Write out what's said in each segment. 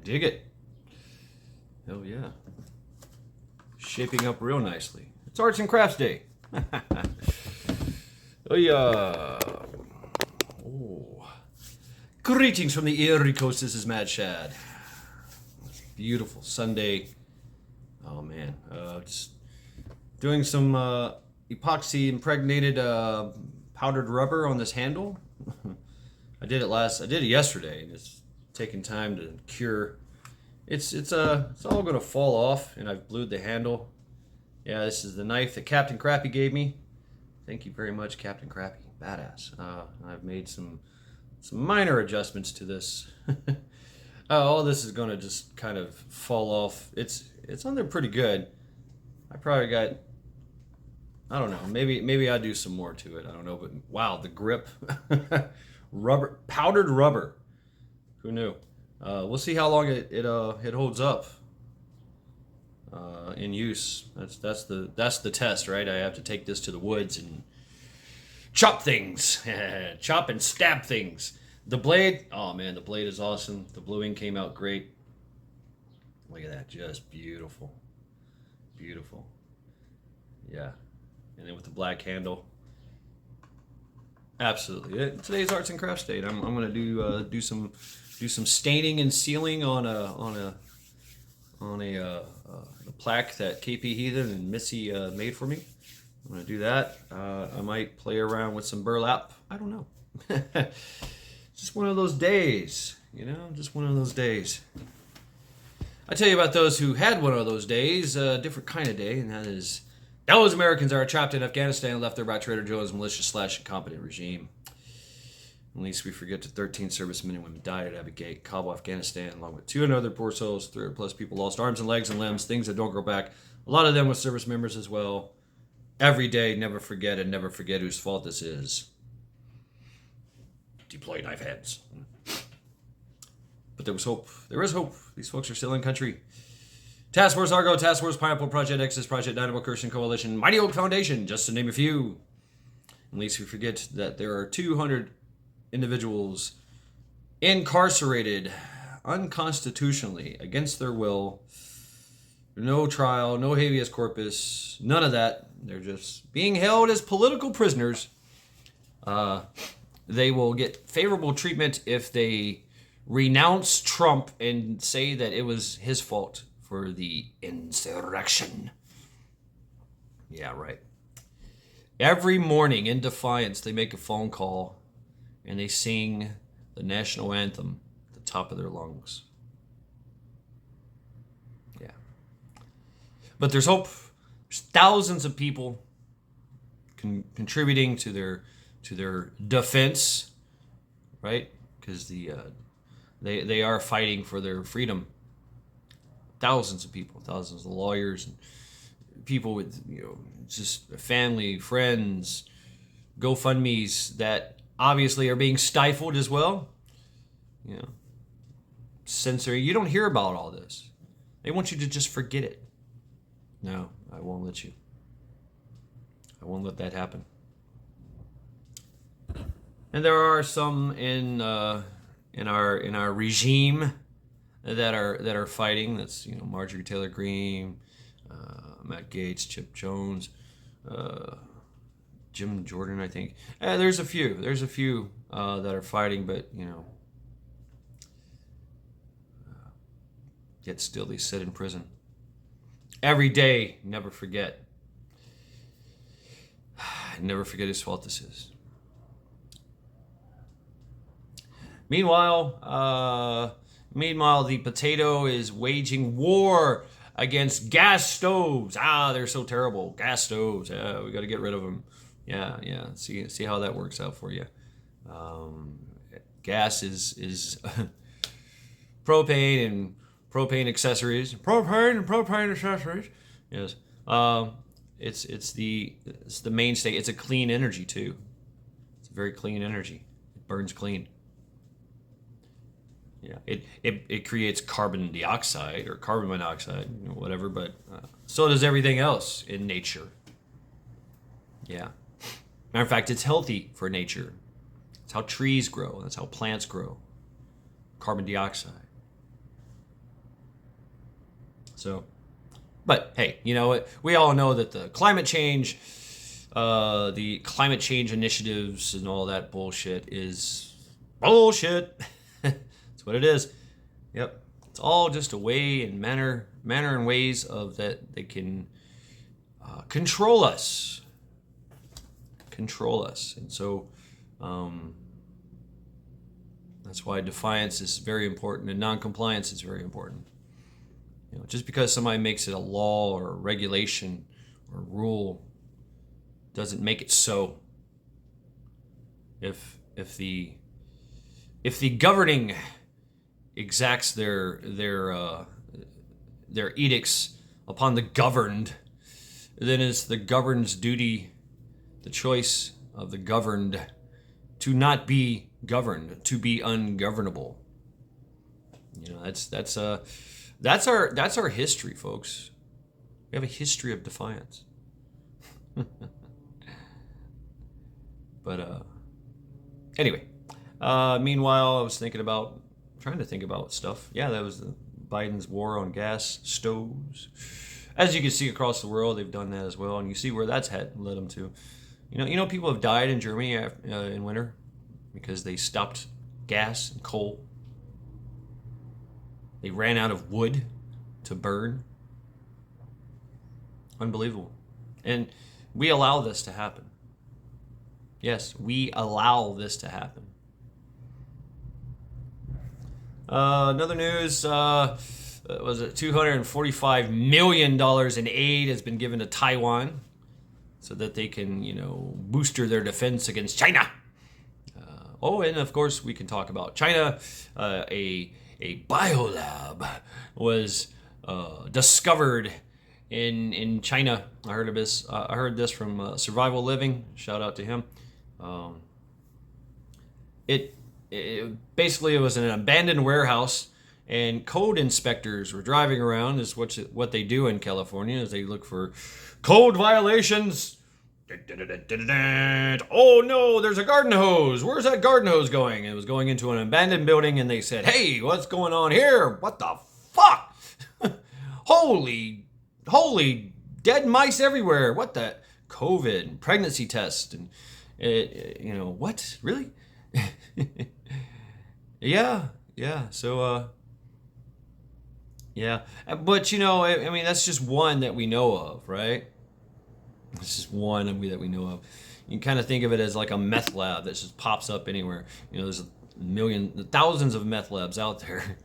dig it. Hell yeah. Shaping up real nicely. It's Arts and Crafts Day. Oh yeah. Oh. Greetings from the Erie Coast. This is Mad Shad. It's a beautiful Sunday. Oh man. Just doing some epoxy impregnated powdered rubber on this handle. I did it yesterday, and it's taking time to cure. It's all gonna fall off, and I've blued the handle. Yeah, this is the knife that Captain Crappy gave me. Thank you very much, Captain Crappy. Badass. I've made some minor adjustments to this. All this is gonna just kind of fall off. It's on there pretty good. I probably got, I don't know, maybe I'll do some more to it. I don't know, but wow, the grip. Rubber, powdered rubber. Who knew? We'll see how long it holds up in use. That's the test, right? I have to take this to the woods and chop things, chop and stab things. The blade, oh man, the blade is awesome. The bluing came out great. Look at that, just beautiful, beautiful. Yeah, and then with the black handle. Absolutely. Today's Arts and Crafts Day. I'm gonna do some staining and sealing on a plaque that KP Heathen and Missy made for me. I'm gonna do that. I might play around with some burlap. I don't know. Just one of those days, you know. Just one of those days. I tell you about those who had one of those days. A different kind of day, and that is. Those Americans are trapped in Afghanistan and left there by Trader Joe's malicious/incompetent regime. At least we forget that 13 servicemen and women died at Abu Ghait, Kabul, Afghanistan, along with 200 other poor souls. 300 plus people lost arms and legs and limbs, things that don't grow back. A lot of them with service members as well. Every day, never forget and never forget whose fault this is. Deploy knife heads. But there was hope. There is hope. These folks are still in country. Task Force Argo, Task Force Pineapple, Project Exodus, Project Dynamo, Christian Coalition, Mighty Oak Foundation, just to name a few. At least we forget that there are 200 individuals incarcerated unconstitutionally, against their will. No trial, no habeas corpus, none of that. They're just being held as political prisoners. They will get favorable treatment if they renounce Trump and say that it was his fault for the insurrection. Yeah, right. Every morning in defiance, they make a phone call and they sing the national anthem at the top of their lungs. Yeah. But there's hope. There's thousands of people contributing to their defense, right? Because they are fighting for their freedom. Thousands of people, thousands of lawyers, and people with, just family, friends, GoFundMes that obviously are being stifled as well. Censoring. You don't hear about all this. They want you to just forget it. No, I won't let you. I won't let that happen. And there are some in our regime that are fighting. That's Marjorie Taylor Greene, Matt Gaetz, Chip Jones, Jim Jordan, I think. There's a few that are fighting, but yet still they sit in prison every day. Never forget whose fault this is. Meanwhile, the potato is waging war against gas stoves. They're so terrible. Gas stoves. Yeah, we got to get rid of them. Yeah. See how that works out for you. Gas is propane and propane accessories. Yes. It's the mainstay. It's a clean energy too. It's a very clean energy. It burns clean. Yeah, it creates carbon dioxide or carbon monoxide, whatever, but so does everything else in nature. Yeah. Matter of fact, it's healthy for nature. It's how trees grow. That's how plants grow. Carbon dioxide. So, but hey, you know, we all know that the climate change initiatives and all that bullshit is bullshit. That's what it is. Yep. It's all just a way and manner and ways of that they can control us. And so that's why defiance is very important and non-compliance is very important. You know, just because somebody makes it a law or a regulation or rule doesn't make it so. If the governing exacts their edicts upon the governed, then it's the governed's duty, the choice of the governed, to not be governed, to be ungovernable. You know, that's our history, folks. We have a history of defiance. But anyway, meanwhile, I was trying to think about stuff. Yeah, that was Biden's war on gas stoves. As you can see across the world, they've done that as well, and you see where that's led them to. You know, people have died in Germany in winter because they stopped gas and coal. They ran out of wood to burn. Unbelievable. And we allow this to happen. Yes, we allow this to happen. Another news, was it $245 million in aid has been given to Taiwan so that they can, you know, booster their defense against China. And of course we can talk about China. A biolab was discovered in China. I heard of this. I heard this from Survival Living. Shout out to him. It basically was an abandoned warehouse, and code inspectors were driving around. Is what they do in California, is they look for code violations. Oh no, there's a garden hose. Where's that garden hose going? It was going into an abandoned building, and they said, "Hey, what's going on here? What the fuck? Holy dead mice everywhere. What the COVID and pregnancy test and you know what? Really?" Yeah. So yeah, but you know, I mean, that's just one that we know of, right? It's just one that we know of. You can kind of think of it as like a meth lab that just pops up anywhere. You know, there's thousands of meth labs out there.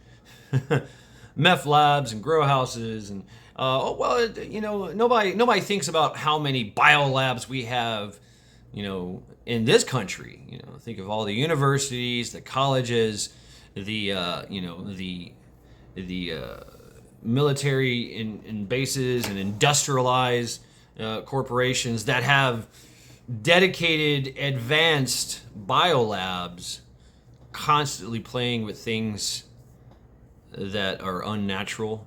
Meth labs and grow houses and you know, nobody thinks about how many biolabs we have, you know, in this country. You know, think of all the universities, the colleges, the military in bases and industrialized corporations that have dedicated advanced biolabs constantly playing with things that are unnatural.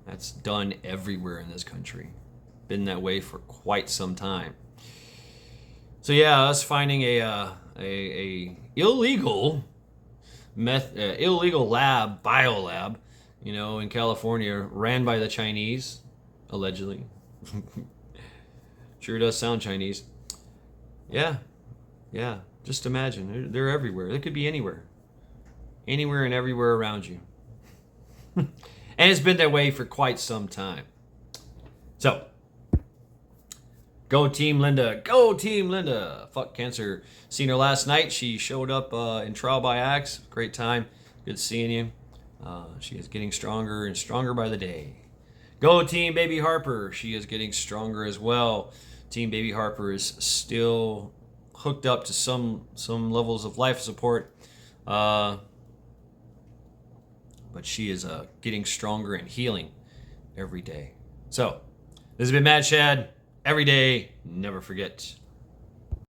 That's done everywhere in this country. Been that way for quite some time. So yeah, us finding a illegal biolab, you know, in California, ran by the Chinese, allegedly. Sure does sound Chinese. Yeah. Just imagine, they're everywhere. They could be anywhere and everywhere around you. And it's been that way for quite some time. So, go TeamLinda. Go TeamLinda. Fuck cancer. Seen her last night. She showed up in Trial by Axe. Great time. Good seeing you. She is getting stronger and stronger by the day. Go TeamBabyHarper. She is getting stronger as well. TeamBabyHarper is still hooked up to some levels of life support. But she is getting stronger and healing every day. So, this has been Mad Shad. Every day, never forget.